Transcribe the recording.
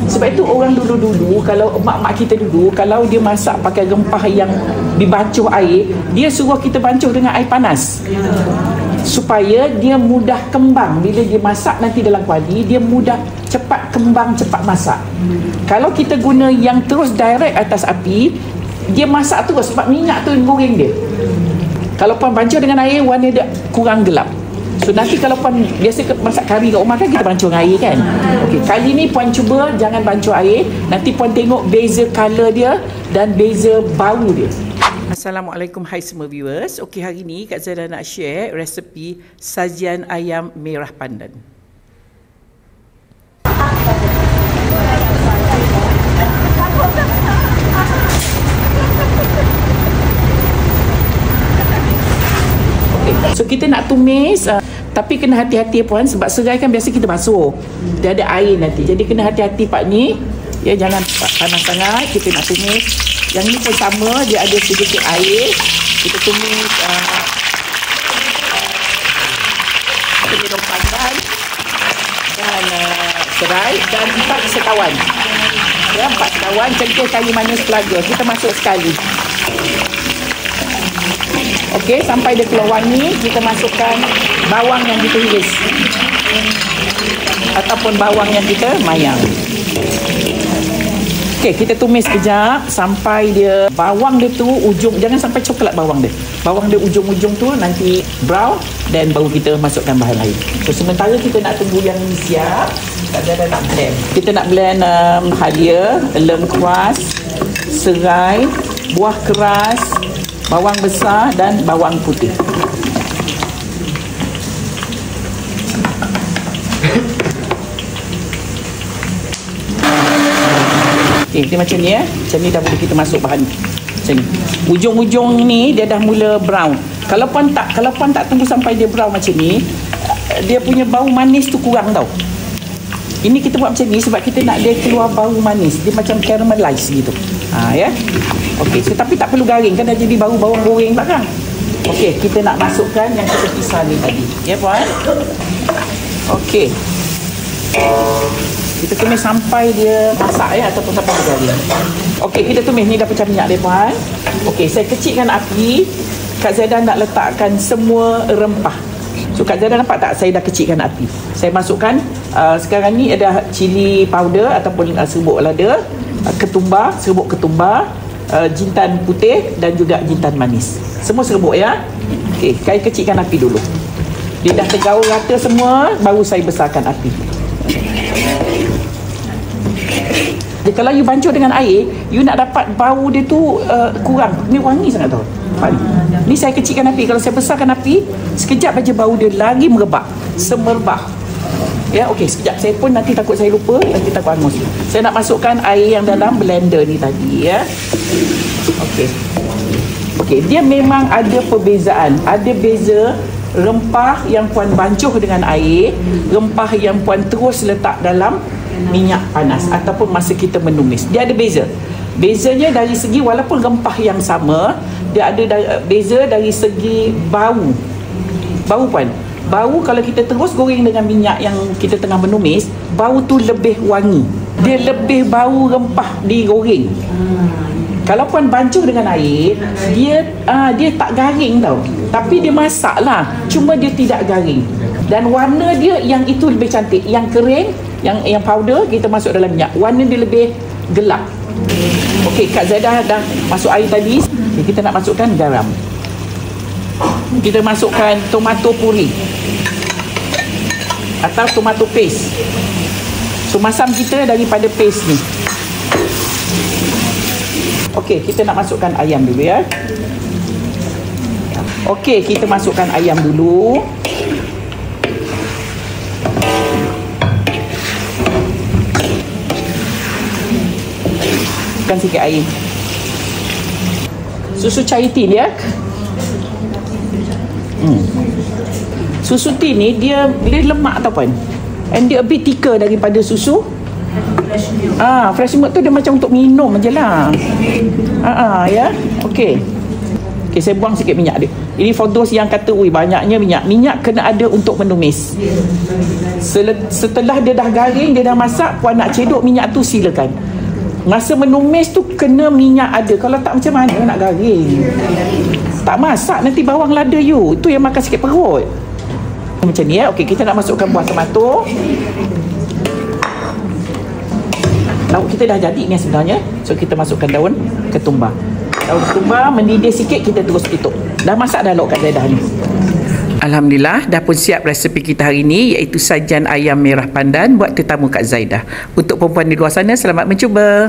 Sebab itu orang dulu-dulu, kalau mak-mak kita dulu, kalau dia masak pakai rempah yang dibancuh air, dia suruh kita bancuh dengan air panas supaya dia mudah kembang. Bila dia masak nanti dalam kuali, dia mudah cepat kembang, cepat masak. Kalau kita guna yang terus direct atas api, dia masak terus sebab minyak tu goreng dia. Kalau puan bancuh dengan air, warna dia kurang gelap. So nanti kalau puan biasa masak kari kat rumah kan, kita bancuh dengan air kan. Okey, kali ni puan cuba jangan bancuh air. Nanti puan tengok beza color dia dan beza bau dia. Assalamualaikum, hai semua viewers. Okey, hari ni Kak Zaida nak share resepi sajian ayam merah pandan. So kita nak tumis, tapi kena hati-hati puan, sebab serai kan biasa kita basuh, dia ada air nanti, jadi kena hati-hati part ni ya, jangan panas sangat. Kita nak tumis, yang ni pun sama, dia ada sedikit air, kita tumis penyedap pandan dan serai dan 4 setawan ya, 4 setawan cengkeh kayu manis pelaga kita masuk sekali. Okey, sampai dia keluar wangi, kita masukkan bawang yang kita iris ataupun bawang yang kita mayang. Okey, kita tumis kejap sampai dia bawang dia tu ujung, jangan sampai coklat bawang dia. Bawang dia ujung-ujung tu nanti brown, dan baru kita masukkan bahan lain. So sementara kita nak tunggu yang ni siap, kita dah nak blend. Kita nak blend halia, lengkuas, serai, buah keras, bawang besar dan bawang putih. Okey, dia macam ni ya. Macam ni dah boleh kita masuk bahan. Macam ni. Ujung-ujung ni dia dah mula brown. Kalau puan tak tunggu sampai dia brown macam ni, dia punya bau manis tu kurang tau. Ini kita buat macam ni sebab kita nak dia keluar bau manis. Dia macam caramelize gitu. Ya. Okey, so, tapi tak perlu garing kan, dah jadi bau bawang goreng belakang. Okey, kita nak masukkan yang kita pisah ni tadi. Ya puan? Okey. Kita tumis sampai dia masak ya, ataupun sampai dia garing. Okey, kita tumis ni dah pecah minyak dia puan. Okey, saya kecilkan api. Kak Zaida nak letakkan semua rempah. So Kak Zaida nampak tak, saya dah kecilkan api. Saya masukkan sekarang ni ada cili powder ataupun serbuk lada, ketumbar, serbuk ketumbar, jintan putih dan juga jintan manis. Semua serbuk ya. Okey, saya kecilkan api dulu. Dia dah tergaul rata semua, baru saya besarkan api. Jadi, kalau you bancuh dengan air, you nak dapat bau dia tu kurang. Ni wangi sangat tau. Ni saya kecilkan api. Kalau saya besarkan api, sekejap aja bau dia lagi merebak, semerbak. Ya, okey, sekejap. Saya pun nanti takut saya lupa, nanti takut hangus. Saya nak masukkan air yang dalam blender ni tadi ya. Okey. Okey, dia memang ada perbezaan. Ada beza rempah yang puan bancuh dengan air, rempah yang puan terus letak dalam minyak panas ataupun masa kita menumis. Dia ada beza. Bezanya dari segi walaupun rempah yang sama, dia ada beza dari segi bau. Bau puan. Bau kalau kita terus goreng dengan minyak yang kita tengah menumis, bau tu lebih wangi. Dia lebih bau rempah digoreng. Kalau puan bancuh dengan air, dia tak garing tau. Tapi dia masak lah, cuma dia tidak garing. Dan warna dia yang itu lebih cantik. Yang kering, yang powder kita masuk dalam minyak, warna dia lebih gelap. Okey, Kak Zaida dah masuk air tadi. Kita nak masukkan garam. Kita masukkan tomato puri atau tomato paste. So masam kita daripada paste ni. Okey, kita nak masukkan ayam dulu ya. Okey, kita masukkan ayam dulu. Masukkan sikit air. Susu cair tin ya. Susu tin ni dia lemak tau puan. And dia a bit thicker daripada susu fresh milk tu dia macam untuk minum je lah. Ya. Okey. Okay, saya buang sikit minyak dia. Ini for those yang kata, ui banyaknya minyak. Minyak kena ada untuk menumis. Setelah dia dah garing, dia dah masak, puan nak cedok minyak tu silakan. Masa menumis tu kena minyak ada. Kalau tak macam mana nak garing? Tak masak nanti bawang lada you. Itu yang makan sikit perut. Macam ni ya. Okey, kita nak masukkan buah tomato. Lauk kita dah jadi ni sebenarnya. So kita masukkan daun ketumbar. Daun ketumbar mendidih sikit, kita terus tutup. Dah masak dah lauk Kak Zaidah ni. Alhamdulillah, dah pun siap resepi kita hari ini, iaitu sajian ayam merah pandan buat tetamu Kak Zaidah. Untuk perempuan di luar sana, selamat mencuba.